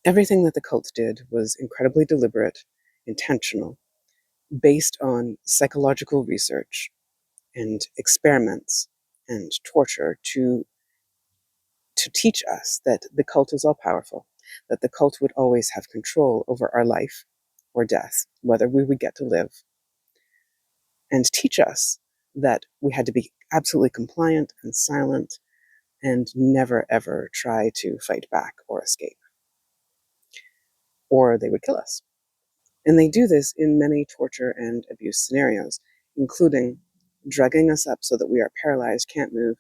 Everything that the cult did was incredibly deliberate, intentional, based on psychological research and experiments and torture to teach us that the cult is all powerful, that the cult would always have control over our life or death, whether we would get to live, and teach us that we had to be absolutely compliant and silent and never ever try to fight back or escape, or they would kill us. And they do this in many torture and abuse scenarios, including drugging us up so that we are paralyzed, can't move,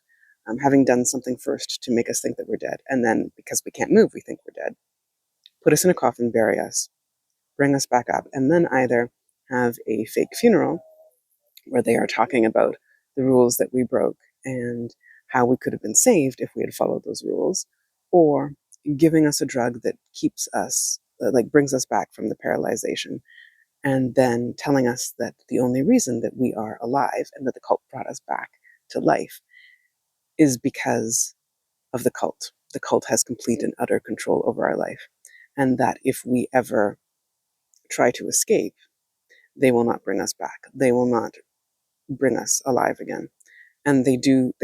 having done something first to make us think that we're dead. And then because we can't move, we think we're dead. Put us in a coffin, bury us, bring us back up, and then either have a fake funeral where they are talking about the rules that we broke and how we could have been saved if we had followed those rules, or giving us a drug that keeps us, like brings us back from the paralyzation, and then telling us that the only reason that we are alive and that the cult brought us back to life is because of the cult. The cult has complete and utter control over our life, and that if we ever try to escape, they will not bring us back. They will not bring us alive again. And they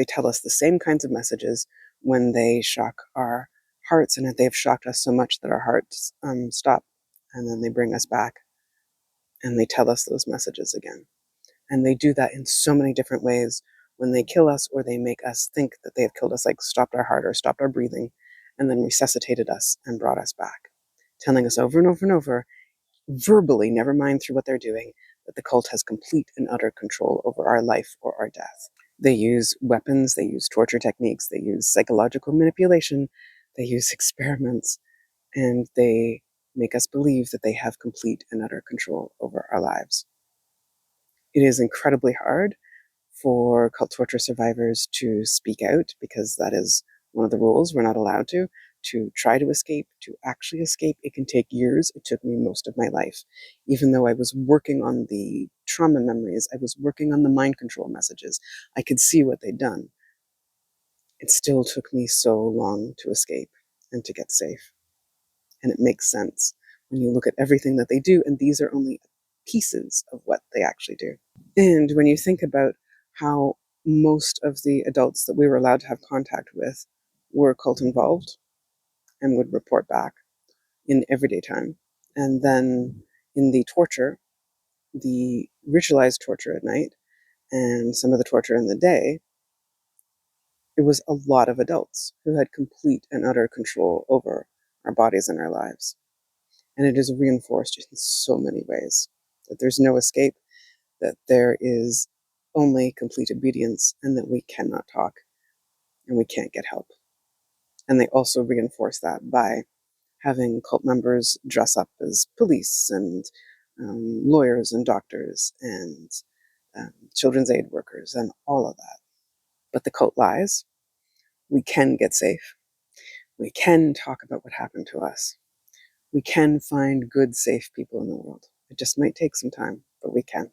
tell us the same kinds of messages when they shock our hearts, and they've shocked us so much that our hearts stop, and then they bring us back and they tell us those messages again. And they do that in so many different ways when they kill us, or they make us think that they have killed us, like stopped our heart or stopped our breathing, and then resuscitated us and brought us back, telling us over and over and over, verbally, never mind through what they're doing, that the cult has complete and utter control over our life or our death. They use weapons, they use torture techniques, they use psychological manipulation, they use experiments, and they make us believe that they have complete and utter control over our lives. It is incredibly hard for cult torture survivors to speak out, because that is one of the rules. We're not allowed to try to escape, to actually escape. It can take years. It took me most of my life. Even though I was working on the trauma memories, I was working on the mind control messages, I could see what they'd done. It still took me so long to escape and to get safe. And it makes sense when you look at everything that they do, and these are only pieces of what they actually do. And when you think about how most of the adults that we were allowed to have contact with were cult involved and would report back in everyday time, and then in the torture, the ritualized torture at night, and some of the torture in the day, it was a lot of adults who had complete and utter control over our bodies and our lives. And it is reinforced in so many ways that there's no escape, that there is only complete obedience, and that we cannot talk and we can't get help. And they also reinforce that by having cult members dress up as police and lawyers and doctors and children's aid workers and all of that. But the cult lies. We can get safe. We can talk about what happened to us. We can find good, safe people in the world. It just might take some time, but we can.